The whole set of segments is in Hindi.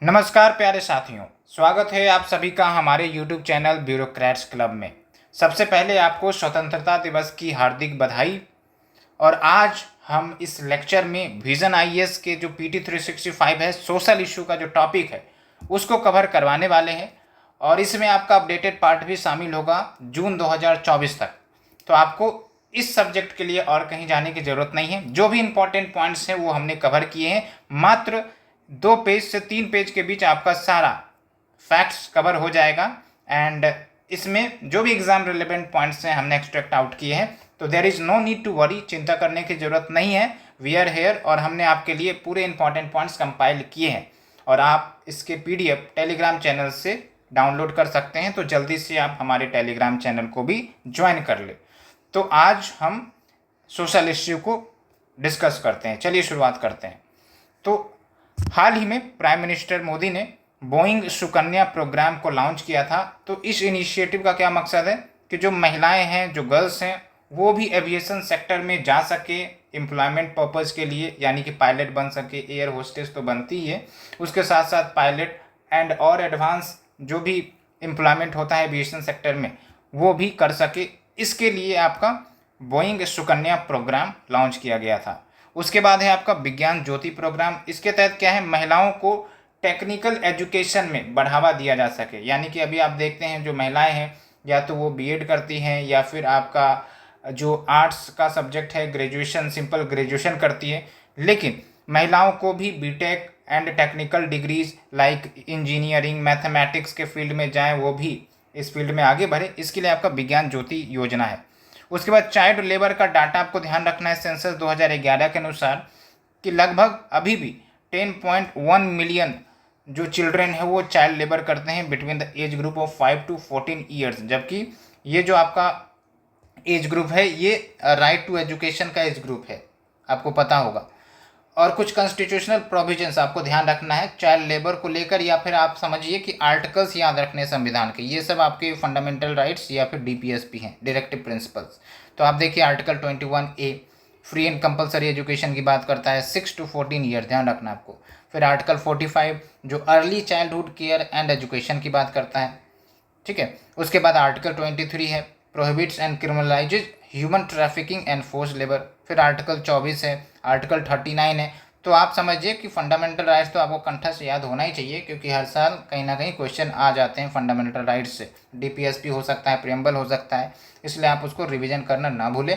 नमस्कार प्यारे साथियों, स्वागत है आप सभी का हमारे YouTube चैनल ब्यूरोक्रेट्स क्लब में। सबसे पहले आपको स्वतंत्रता दिवस की हार्दिक बधाई। और आज हम इस लेक्चर में विजन आईएएस के जो PT 365 है, सोशल इशू का जो टॉपिक है उसको कवर करवाने वाले हैं। और इसमें आपका अपडेटेड पार्ट भी शामिल होगा जून 2024 तक। तो आपको इस सब्जेक्ट के लिए और कहीं जाने की ज़रूरत नहीं है। जो भी इंपॉर्टेंट पॉइंट्स हैं वो हमने कवर किए हैं। मात्र 2 पेज से 3 पेज के बीच आपका सारा फैक्ट्स कवर हो जाएगा। एंड इसमें जो भी एग्जाम रिलेवेंट पॉइंट्स हैं हमने एक्सट्रैक्ट आउट किए हैं। तो there is no need to worry, चिंता करने की ज़रूरत नहीं है। वी आर हेयर और हमने आपके लिए पूरे इंपॉर्टेंट पॉइंट्स कंपाइल किए हैं। और आप इसके PDF टेलीग्राम चैनल से डाउनलोड कर सकते हैं। तो जल्दी से आप हमारे टेलीग्राम चैनल को भी ज्वाइन कर ले। तो आज हम सोशल इश्यू को डिस्कस करते हैं। चलिए शुरुआत करते हैं। तो हाल ही में प्राइम मिनिस्टर मोदी ने बोइंग सुकन्या प्रोग्राम को लॉन्च किया था। तो इस इनिशिएटिव का क्या मकसद है कि जो महिलाएं हैं, जो गर्ल्स हैं, वो भी एविएशन सेक्टर में जा सके एम्प्लॉयमेंट पर्पज़ के लिए, यानी कि पायलट बन सके। एयर होस्टेस तो बनती ही है, उसके साथ साथ पायलट एंड और एडवांस जो भी एम्प्लॉयमेंट होता है एविएशन सेक्टर में वो भी कर सके। इसके लिए आपका बोइंग सुकन्या प्रोग्राम लॉन्च किया गया था। उसके बाद है आपका विज्ञान ज्योति प्रोग्राम। इसके तहत क्या है, महिलाओं को टेक्निकल एजुकेशन में बढ़ावा दिया जा सके। यानी कि अभी आप देखते हैं जो महिलाएं हैं या तो वो बीएड करती हैं या फिर आपका जो आर्ट्स का सब्जेक्ट है ग्रेजुएशन, सिंपल ग्रेजुएशन करती है। लेकिन महिलाओं को भी BTech and technical degrees like engineering, mathematics के फील्ड में जाएं, वो भी इस फील्ड में आगे बढ़े। इसके लिए आपका विज्ञान ज्योति योजना है। उसके बाद चाइल्ड लेबर का डाटा आपको ध्यान रखना है। सेंसस 2011 के अनुसार कि लगभग अभी भी 10.1 मिलियन जो चिल्ड्रेन है वो चाइल्ड लेबर करते हैं between the age group of 5 to 14 years. जबकि ये जो आपका एज ग्रुप है ये राइट टू एजुकेशन का एज ग्रुप है, आपको पता होगा। और कुछ कॉन्स्टिट्यूशनल प्रोविजंस आपको ध्यान रखना है चाइल्ड लेबर को लेकर, या फिर आप समझिए कि आर्टिकल्स याद रखने संविधान के। ये सब आपके फंडामेंटल राइट्स या फिर DPSP हैं, डायरेक्टिव प्रिंसिपल्स। तो आप देखिए article 21A free and compulsory education की बात करता है, 6 to 14 ईयर, ध्यान रखना आपको। फिर आर्टिकल 45 जो early childhood care and education की बात करता है, ठीक है। उसके बाद आर्टिकल 23 है prohibits and criminalises human trafficking and force labour. फिर आर्टिकल 24 है, आर्टिकल 39 है। तो आप समझिए कि फंडामेंटल राइट्स तो आपको कंठस्थ याद होना ही चाहिए, क्योंकि हर साल कहीं ना कहीं क्वेश्चन आ जाते हैं फंडामेंटल राइट्स से। DPSP हो सकता है, प्रियम्बल हो सकता है, इसलिए आप उसको रिविजन करना ना भूलें।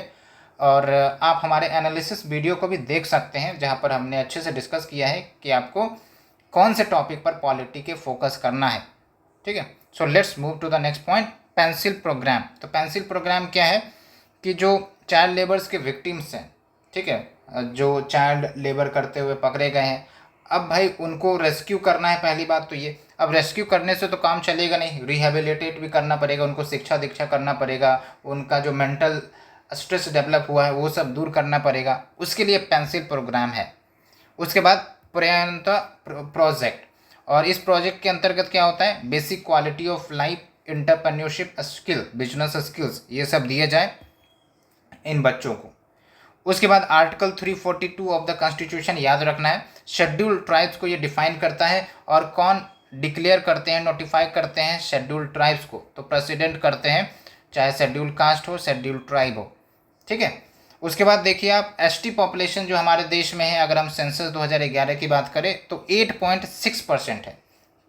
और आप हमारे एनालिसिस वीडियो को भी देख सकते हैं जहाँ पर हमने अच्छे से डिस्कस किया है कि आपको कौन से टॉपिक पर पॉलिटी के फोकस करना है, ठीक है। So let's move to the next point, pencil program. तो पेंसिल प्रोग्राम क्या है कि जो चाइल्ड लेबर्स के विक्टिम्स हैं, ठीक है, जो चाइल्ड लेबर करते हुए पकड़े गए हैं, अब भाई उनको रेस्क्यू करना है। पहली बात तो ये, अब रेस्क्यू करने से तो काम चलेगा नहीं, रिहेबिलिटेट भी करना पड़ेगा, उनको शिक्षा दीक्षा करना पड़ेगा, उनका जो मेंटल स्ट्रेस डेवलप हुआ है वो सब दूर करना पड़ेगा। उसके लिए पेंसिल प्रोग्राम है। उसके बाद प्रियंता प्रोजेक्ट, और इस प्रोजेक्ट के अंतर्गत क्या होता है, basic quality of life, entrepreneurship skill, business skills, ये सब दिए जाए इन बच्चों को। उसके बाद आर्टिकल 342 ऑफ द कॉन्स्टिट्यूशन याद रखना है, शेड्यूल ट्राइब्स को ये डिफाइन करता है। और कौन डिक्लेयर करते हैं, नोटिफाई करते हैं शेड्यूल ट्राइब्स को, तो प्रेसिडेंट करते हैं, चाहे शेड्यूल कास्ट हो, शेड्यूल ट्राइब हो, ठीक है। उसके बाद देखिए आप ST पॉपुलेशन जो हमारे देश में है, अगर हम सेंसस 2011 की बात करें तो 8.6% है।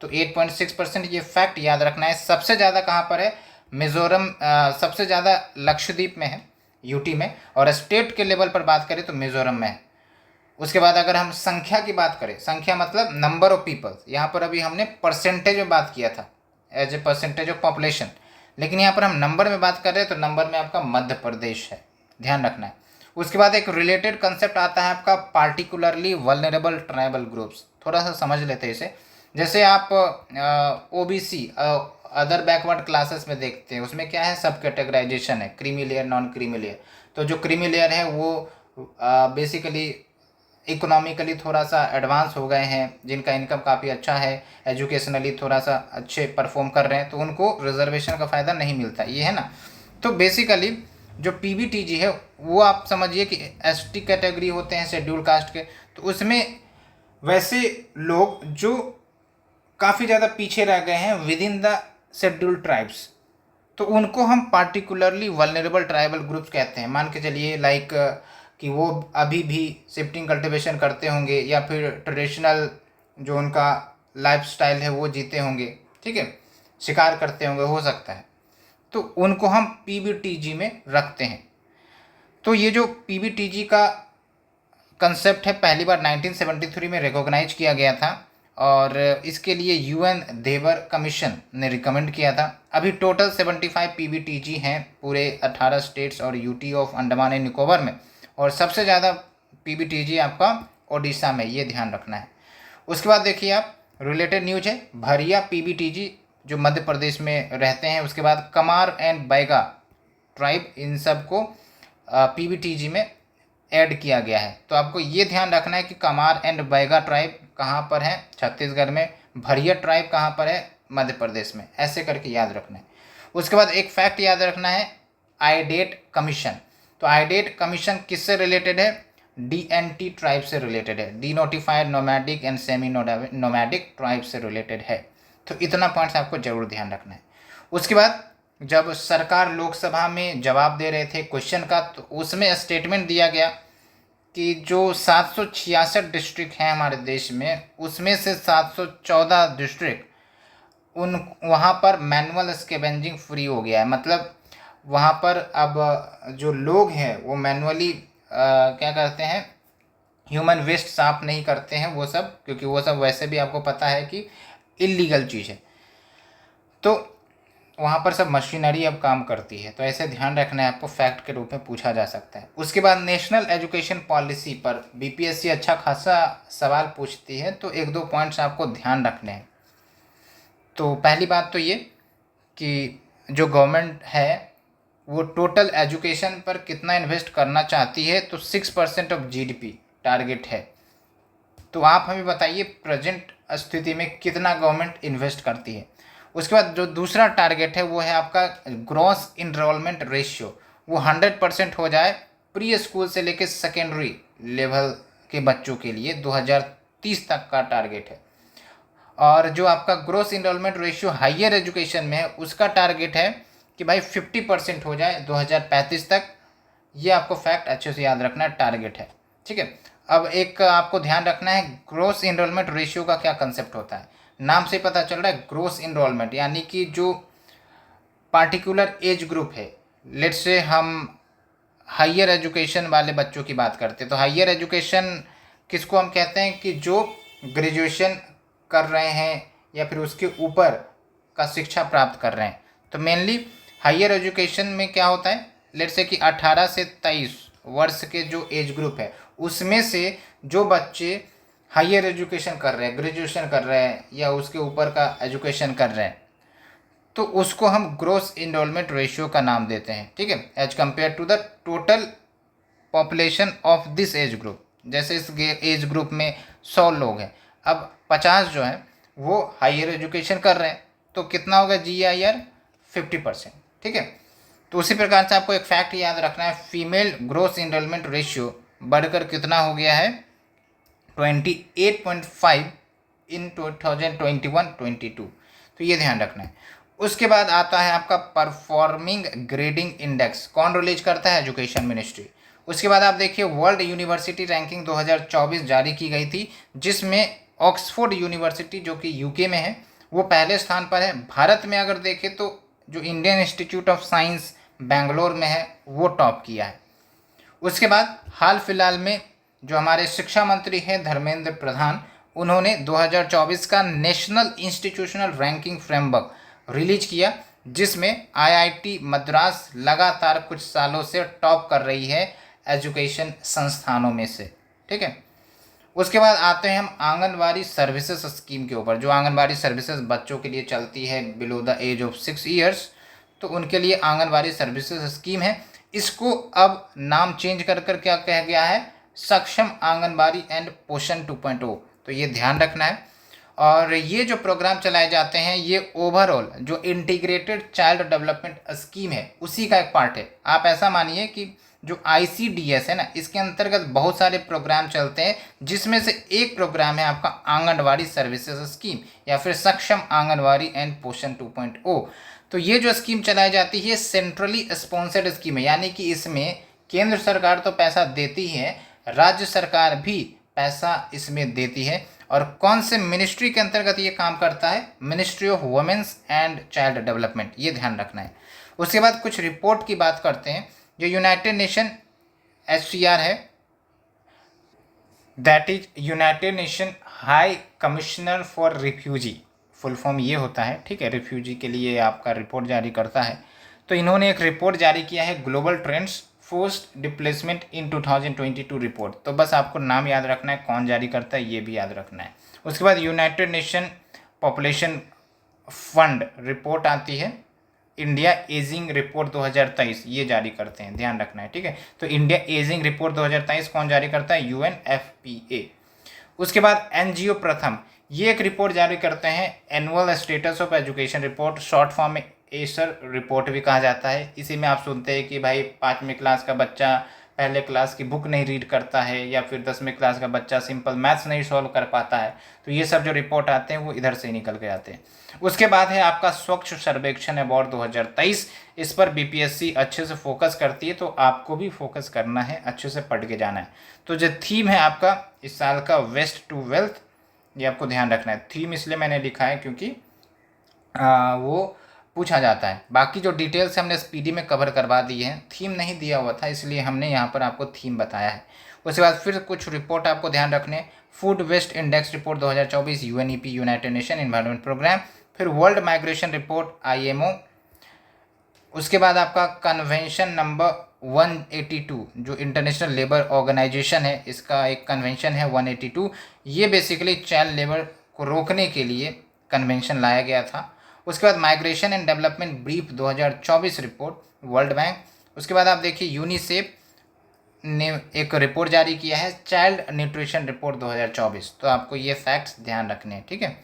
तो 8.6% ये फैक्ट याद रखना है। सबसे ज़्यादा कहाँ पर है, मिज़ोरम, सबसे ज़्यादा लक्षद्वीप में है, UT में। और स्टेट के लेवल पर बात करें तो मिज़ोरम में है। उसके बाद अगर हम संख्या की बात करें, संख्या मतलब नंबर ऑफ पीपल्स, यहाँ पर अभी हमने परसेंटेज में बात किया था as a percentage of population, लेकिन यहाँ पर हम नंबर में बात कर रहे हैं तो नंबर में आपका मध्य प्रदेश है, ध्यान रखना है। उसके बाद एक रिलेटेड कंसेप्ट आता है आपका पार्टिकुलरली वल्नरेबल ट्राइबल ग्रुप्स। थोड़ा सा समझ लेते हैं इसे। जैसे आप OBC अदर बैकवर्ड क्लासेस में देखते हैं, उसमें क्या है, सब कैटेगराइजेशन है, creamy layer, non creamy layer. तो जो क्रीमी लेयर है वो बेसिकली इकोनॉमिकली थोड़ा सा एडवांस हो गए हैं, जिनका इनकम काफ़ी अच्छा है, एजुकेशनली थोड़ा सा अच्छे परफॉर्म कर रहे हैं, तो उनको रिजर्वेशन का फ़ायदा नहीं मिलता, ये है ना। तो बेसिकली जो PBTG है वो आप समझिए कि ST कैटेगरी होते हैं, शेड्यूल कास्ट के। तो उसमें वैसे लोग जो काफ़ी ज़्यादा पीछे रह गए हैं with in the scheduled tribes, तो उनको हम पार्टिकुलरली वल्नरेबल ट्राइबल ग्रुप्स कहते हैं। मान के चलिए लाइक कि वो अभी भी शिफ्टिंग कल्टीवेशन करते होंगे या फिर ट्रेडिशनल जो उनका लाइफस्टाइल है वो जीते होंगे, ठीक है, शिकार करते होंगे, हो सकता है, तो उनको हम पीबीटीजी में रखते हैं। तो ये जो पीबीटीजी का कंसेप्ट है पहली बार 1973 में रिकॉग्नाइज किया गया था और इसके लिए यूएन देवर कमीशन ने रिकमेंड किया था। अभी टोटल 75 पीबीटीजी हैं पूरे 18 स्टेट्स और UT of Andaman and Nicobar में, और सबसे ज़्यादा पीबीटीजी आपका ओडिशा में, ये ध्यान रखना है। उसके बाद देखिए आप, रिलेटेड न्यूज है, भरिया पीबीटीजी जो मध्य प्रदेश में रहते हैं। उसके बाद कमार एंड बैगा ट्राइब, इन सब को पीबीटीजी में ऐड किया गया है। तो आपको ये ध्यान रखना है कि कमार एंड बैगा ट्राइब कहाँ पर है, छत्तीसगढ़ में, भरिया ट्राइब कहाँ पर है, मध्य प्रदेश में, ऐसे करके याद रखना है। उसके बाद एक फैक्ट याद रखना है, आईडेट कमीशन। तो आईडेट कमीशन किससे रिलेटेड है, डीएनटी ट्राइब से रिलेटेड है, D notified nomadic and semi nomadic tribe से रिलेटेड है। तो इतना पॉइंट्स आपको जरूर ध्यान रखना है। उसके बाद जब सरकार लोकसभा में जवाब दे रहे थे क्वेश्चन का, तो उसमें स्टेटमेंट दिया गया कि जो 766 डिस्ट्रिक्ट हैं हमारे देश में, उसमें से 714 डिस्ट्रिक्ट उन वहाँ पर मैनुअल स्कैवेंजिंग फ्री हो गया है। मतलब वहाँ पर अब जो लोग हैं वो मैनुअली क्या करते हैं, ह्यूमन वेस्ट साफ नहीं करते हैं वो सब, क्योंकि वो सब वैसे भी आपको पता है कि इलीगल चीज़ है। तो वहाँ पर सब मशीनरी अब काम करती है, तो ऐसे ध्यान रखना है आपको, फैक्ट के रूप में पूछा जा सकता है। उसके बाद नेशनल एजुकेशन पॉलिसी पर बीपीएससी अच्छा खासा सवाल पूछती है, तो एक दो पॉइंट्स आपको ध्यान रखने हैं। तो पहली बात तो ये कि जो गवर्नमेंट है वो टोटल एजुकेशन पर कितना इन्वेस्ट करना चाहती है, तो 6% ऑफ जीडीपी टारगेट है। तो आप हमें बताइए प्रेजेंट स्थिति में कितना गवर्नमेंट इन्वेस्ट करती है। उसके बाद जो दूसरा टारगेट है वो है आपका ग्रॉस इनरोलमेंट रेशियो, वो 100% हो जाए प्री स्कूल से लेकर सेकेंडरी लेवल के बच्चों के लिए 2030 तक का टारगेट है। और जो आपका gross enrolment ratio higher education में है उसका टारगेट है कि भाई 50% हो जाए 2035 तक। ये आपको फैक्ट अच्छे से याद रखना है, टारगेट है, ठीक है। अब एक आपको ध्यान रखना है, ग्रोस इनरोलमेंट रेशियो का क्या कंसेप्ट होता है। नाम से पता चल रहा है ग्रोस इनरोलमेंट, यानी कि जो पार्टिकुलर एज ग्रुप है, लेट्स से हम हायर एजुकेशन वाले बच्चों की बात करते हैं, तो हायर एजुकेशन किसको हम कहते हैं कि जो ग्रेजुएशन कर रहे हैं या फिर उसके ऊपर का शिक्षा प्राप्त कर रहे हैं। तो मेनली हायर एजुकेशन में क्या होता है, लेट्स से कि 18 से 23 वर्ष के जो एज ग्रुप है उसमें से जो बच्चे हायर एजुकेशन कर रहे हैं, ग्रेजुएशन कर रहे हैं या उसके ऊपर का एजुकेशन कर रहे हैं, तो उसको हम ग्रोस इनरोलमेंट रेशियो का नाम देते हैं, ठीक है, as compare to the total population of this age group. जैसे इस एज ग्रुप में 100 लोग हैं, अब 50 जो है वो हायर एजुकेशन कर रहे हैं, तो कितना होगा GIR 50%, ठीक है। तो उसी प्रकार से आपको एक फैक्ट याद रखना है, फीमेल ग्रोस इनरोलमेंट रेशियो बढ़कर कितना हो गया है 28.5 इन 2021-22। तो ये ध्यान रखना है। उसके बाद आता है आपका परफॉर्मिंग ग्रेडिंग इंडेक्स, कौन रिलीज करता है, एजुकेशन मिनिस्ट्री। उसके बाद आप देखिए वर्ल्ड यूनिवर्सिटी रैंकिंग 2024 जारी की गई थी, जिसमें ऑक्सफोर्ड यूनिवर्सिटी जो कि यूके में है वो पहले स्थान पर है। भारत में अगर देखें तो जो Indian institute of science Bangalore में है वो टॉप किया है। उसके बाद हाल फिलहाल में जो हमारे शिक्षा मंत्री हैं धर्मेंद्र प्रधान, उन्होंने 2024 का national institutional ranking framework release किया, जिसमें IIT मद्रास लगातार कुछ सालों से टॉप कर रही है एजुकेशन संस्थानों में से, ठीक है। उसके बाद आते हैं हम आंगनबाड़ी सर्विसेज स्कीम के ऊपर। जो आंगनबाड़ी सर्विसेज बच्चों के लिए चलती है below the age of 6 years, तो उनके लिए आंगनबाड़ी सर्विसेज स्कीम है। इसको अब नाम चेंज कर क्या कहा गया है, सक्षम आंगनबाड़ी एंड पोषण 2.0। तो ये ध्यान रखना है। और ये जो प्रोग्राम चलाए जाते हैं ये ओवरऑल जो इंटीग्रेटेड चाइल्ड डेवलपमेंट स्कीम है उसी का एक पार्ट है। आप ऐसा मानिए कि जो ICDS है ना, इसके अंतर्गत बहुत सारे प्रोग्राम चलते हैं, जिसमें से एक प्रोग्राम है आपका आंगनवाड़ी सर्विसेज स्कीम या फिर सक्षम आंगनवाड़ी एंड पोषण 2.0। तो ये जो स्कीम चलाई जाती है सेंट्रली स्पॉन्सर्ड स्कीम है, यानी कि इसमें केंद्र सरकार तो पैसा देती है, राज्य सरकार भी पैसा इसमें देती है। और कौन से मिनिस्ट्री के अंतर्गत ये काम करता है? Ministry of women's and child development, ये ध्यान रखना है। उसके बाद कुछ रिपोर्ट की बात करते हैं। जो यूनाइटेड नेशन HCR है, that is United nation high commissioner for refugee, full form ये होता है, ठीक है। रिफ्यूजी के लिए आपका रिपोर्ट जारी करता है। तो इन्होंने एक रिपोर्ट जारी किया है, ग्लोबल ट्रेंड्स फोर्स्ड डिप्लेसमेंट इन 2022 रिपोर्ट। तो बस आपको नाम याद रखना है, कौन जारी करता है ये भी याद रखना है। उसके बाद United nation population fund report आती है, इंडिया एजिंग रिपोर्ट 2023, ये जारी करते हैं, ध्यान रखना है, ठीक है। तो इंडिया एजिंग रिपोर्ट 2023 कौन जारी करता है? UNFPA। उसके बाद NGO प्रथम, ये एक रिपोर्ट जारी करते हैं, annual status of education report, short form में एसर रिपोर्ट भी कहा जाता है। इसी में आप सुनते हैं कि भाई 5वीं क्लास का बच्चा पहले क्लास की बुक नहीं रीड करता है, या फिर 10वीं क्लास का बच्चा सिंपल मैथ्स नहीं सॉल्व कर पाता है। तो ये सब जो रिपोर्ट आते हैं वो इधर से ही निकल के आते हैं। उसके बाद है आपका स्वच्छ सर्वेक्षण अवार्ड 2023। इस पर BPSC अच्छे से फोकस करती है, तो आपको भी फोकस करना है, अच्छे से पढ़ के जाना है। तो जो थीम है आपका इस साल का वेस्ट टू वेल्थ, ये आपको ध्यान रखना है। थीम इसलिए मैंने लिखा है क्योंकि वो पूछा जाता है। बाकी जो डिटेल्स हमने स्पीडी में कवर करवा दी है, थीम नहीं दिया हुआ था इसलिए हमने यहाँ पर आपको थीम बताया है। उसके बाद फिर कुछ रिपोर्ट आपको ध्यान रखने, food waste index report 2024 UNEP United Nation environment programme, फिर वर्ल्ड माइग्रेशन रिपोर्ट IMO। उसके बाद आपका कन्वेंशन नंबर 182 जो इंटरनेशनल लेबर ऑर्गेनाइजेशन है, इसका एक कन्वेंशन है 182। ये बेसिकली चाइल्ड लेबर को रोकने के लिए कन्वेंशन लाया गया था। उसके बाद migration and development brief 2024 report, world bank. उसके बाद आप देखिए यूनिसेफ ने एक रिपोर्ट जारी किया है, चाइल्ड न्यूट्रिशन रिपोर्ट 2024। तो आपको ये फैक्ट्स ध्यान रखने हैं, ठीक है।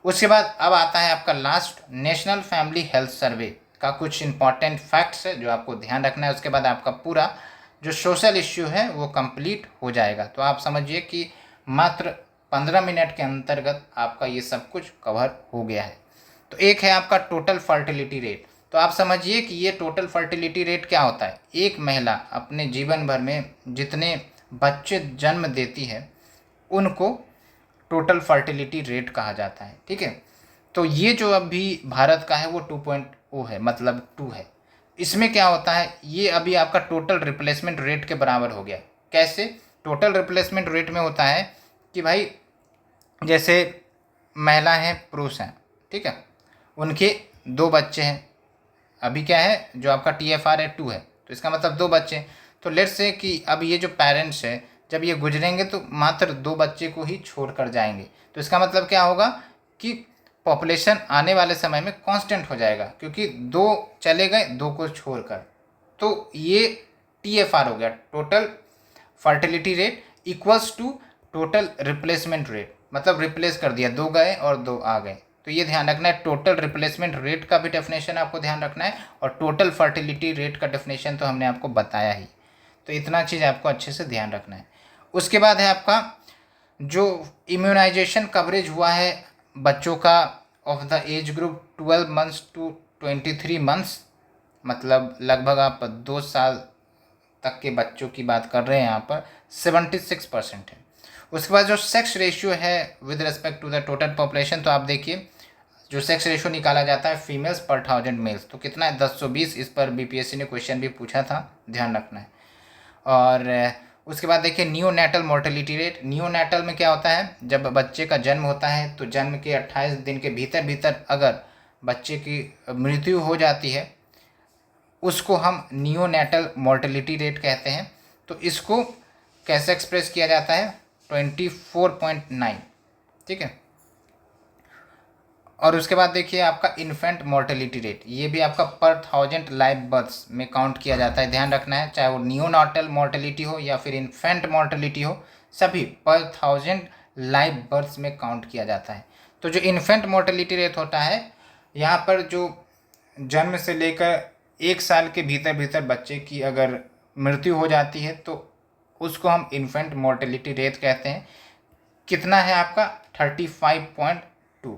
उसके बाद अब आता है आपका last, national family health survey का कुछ इंपॉर्टेंट फैक्ट्स है जो आपको ध्यान रखना है। उसके बाद आपका पूरा जो सोशल इश्यू है वो कंप्लीट हो जाएगा। तो आप समझिए कि मात्र 15 मिनट के अंतर्गत आपका ये सब कुछ कवर हो गया है। तो एक है आपका टोटल फर्टिलिटी रेट। तो आप समझिए कि ये टोटल फर्टिलिटी रेट क्या होता है? एक महिला अपने जीवन भर में जितने बच्चे जन्म देती है उनको टोटल फर्टिलिटी रेट कहा जाता है, ठीक है। तो ये जो अभी भारत का है वो 2.0 है, मतलब 2 है। इसमें क्या होता है, ये अभी आपका टोटल रिप्लेसमेंट रेट के बराबर हो गया। कैसे? टोटल रिप्लेसमेंट रेट में होता है कि भाई जैसे महिला हैं, पुरुष हैं, ठीक है, उनके 2 बच्चे हैं। अभी क्या है, जो आपका TFR है 2 है, तो इसका मतलब 2 बच्चे। तो लेट्स से कि अब ये जो पेरेंट्स है जब ये गुजरेंगे तो मात्र 2 बच्चे को ही छोड़ कर जाएंगे। तो इसका मतलब क्या होगा कि पॉपुलेशन आने वाले समय में कांस्टेंट हो जाएगा, क्योंकि 2 चले गए 2 को छोड़कर। तो ये TFR हो गया, total fertility rate equals to total replacement rate, मतलब रिप्लेस कर दिया, 2 गए और 2 आ गए। तो ये ध्यान रखना है, टोटल रिप्लेसमेंट रेट का भी डेफिनेशन आपको ध्यान रखना है, और टोटल फर्टिलिटी रेट का डेफिनेशन तो हमने आपको बताया ही। तो इतना चीज़ आपको अच्छे से ध्यान रखना है। उसके बाद है आपका जो इम्यूनाइजेशन कवरेज हुआ है बच्चों का of the age group 12 months to 23 months, मतलब लगभग आप 2 साल तक के बच्चों की बात कर रहे हैं, यहाँ पर 76% है। उसके बाद जो सेक्स रेशियो है with respect to the total population, तो आप देखिए जो सेक्स रेशियो निकाला जाता है फीमेल्स पर 1000 मेल्स, तो कितना है 1020। इस पर BPSC ने क्वेश्चन भी पूछा था, ध्यान रखना है। और उसके बाद देखिए नियोनेटल मोर्टेलिटी रेट। नियोनेटल में क्या होता है, जब बच्चे का जन्म होता है तो जन्म के 28 दिन के भीतर भीतर अगर बच्चे की मृत्यु हो जाती है उसको हम नियोनेटल मोर्टेलिटी रेट कहते हैं। तो इसको कैसे एक्सप्रेस किया जाता है, 24.9, ठीक है। और उसके बाद देखिए आपका इन्फेंट मोर्टेलिटी रेट, ये भी आपका पर 1000 लाइव बर्थ्स में काउंट किया जाता है, ध्यान रखना है। चाहे वो नियोनाटल मोर्टेलिटी हो या फिर इन्फेंट मोर्टेलिटी हो, सभी पर 1000 लाइव बर्थ्स में काउंट किया जाता है। तो जो इन्फेंट मोर्टेलिटी रेट होता है, यहाँ पर जो जन्म से लेकर 1 साल के भीतर भीतर बच्चे की अगर मृत्यु हो जाती है तो उसको हम इन्फेंट मोर्टेलिटी रेट कहते हैं। कितना है आपका 35.2।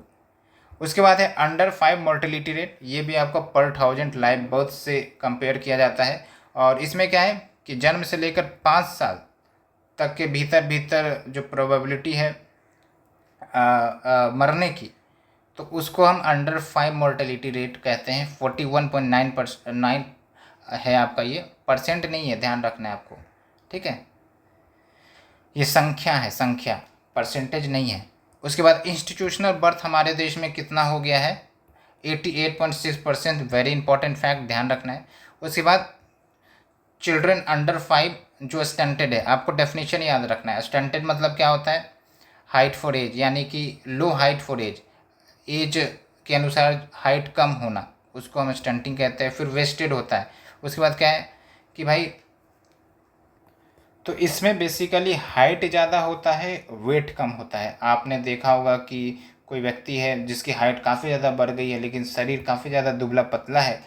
उसके बाद है अंडर 5 मोर्टेलिटी रेट, ये भी आपका पर 1000 लाइव बर्थ से कंपेयर किया जाता है। और इसमें क्या है कि जन्म से लेकर 5 साल तक के भीतर भीतर जो प्रोबेबिलिटी है मरने की, तो उसको हम अंडर 5 मोर्टेलिटी रेट कहते हैं। 41.9 है आपका, ये परसेंट नहीं है, ध्यान रखना है आपको, ठीक है। ये संख्या है, संख्या, परसेंटेज नहीं है। उसके बाद इंस्टीट्यूशनल बर्थ हमारे देश में कितना हो गया है 88.6%, वेरी इंपॉर्टेंट फैक्ट, ध्यान रखना है। उसके बाद चिल्ड्रन अंडर 5 जो स्टंटेड है, आपको डेफिनेशन याद रखना है। स्टंटेड मतलब क्या होता है, हाइट फॉर एज, यानी कि लो हाइट फॉर एज, एज के अनुसार हाइट कम होना, उसको हम स्टंटिंग कहते हैं। फिर वेस्टेड होता है। उसके बाद क्या है कि भाई, तो इसमें बेसिकली हाइट ज़्यादा होता है, वेट कम होता है। आपने देखा होगा कि कोई व्यक्ति है जिसकी हाइट काफ़ी ज़्यादा बढ़ गई है लेकिन शरीर काफ़ी ज़्यादा दुबला पतला है,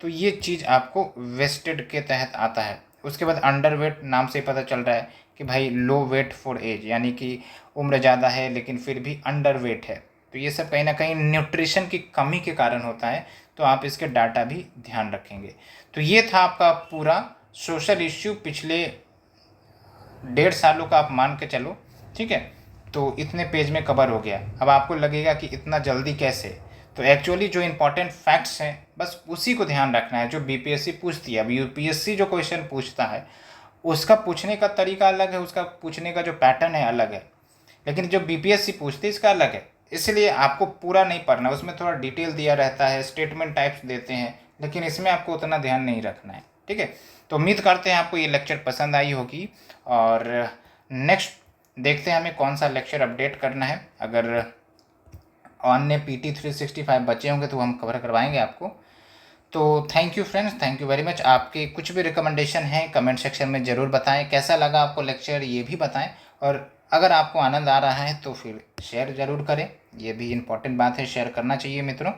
तो ये चीज़ आपको वेस्टेड के तहत आता है। उसके बाद अंडर वेट, नाम से पता चल रहा है कि भाई लो वेट फॉर एज, यानी कि उम्र ज़्यादा है लेकिन फिर भी अंडर वेट है। तो ये सब कहीं ना कहीं न्यूट्रिशन की कमी के कारण होता है, तो आप इसके डाटा भी ध्यान रखेंगे। तो ये था आपका पूरा सोशल इश्यू पिछले 1.5 सालों का, आप मान के चलो, ठीक है। तो इतने पेज में कवर हो गया। अब आपको लगेगा कि इतना जल्दी कैसे, तो एक्चुअली जो इंपॉर्टेंट फैक्ट्स हैं बस उसी को ध्यान रखना है जो बीपीएससी पूछती है। अब यूपीएससी जो क्वेश्चन पूछता है उसका पूछने का तरीका अलग है, उसका पूछने का जो पैटर्न है अलग है, लेकिन जो बीपीएससी पूछती है इसका अलग है। इसलिए आपको पूरा नहीं पढ़ना, उसमें थोड़ा डिटेल दिया रहता है, स्टेटमेंट टाइप्स देते हैं, लेकिन इसमें आपको उतना ध्यान नहीं रखना है, ठीक है। तो उम्मीद करते हैं आपको ये लेक्चर पसंद आई होगी, और नेक्स्ट देखते हैं हमें कौन सा लेक्चर अपडेट करना है। अगर अन्य PT 365 बचे होंगे तो हम कवर करवाएंगे आपको। तो thank you friends, thank you very much. आपके कुछ भी रिकमेंडेशन है कमेंट सेक्शन में ज़रूर बताएं, कैसा लगा आपको लेक्चर ये भी बताएं, और अगर आपको आनंद आ रहा है तो फिर शेयर ज़रूर करें, ये भी इम्पॉर्टेंट बात है, शेयर करना चाहिए मित्रों।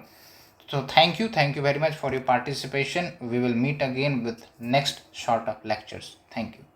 So thank you very much for your participation. We will meet again with next short of lectures. Thank you.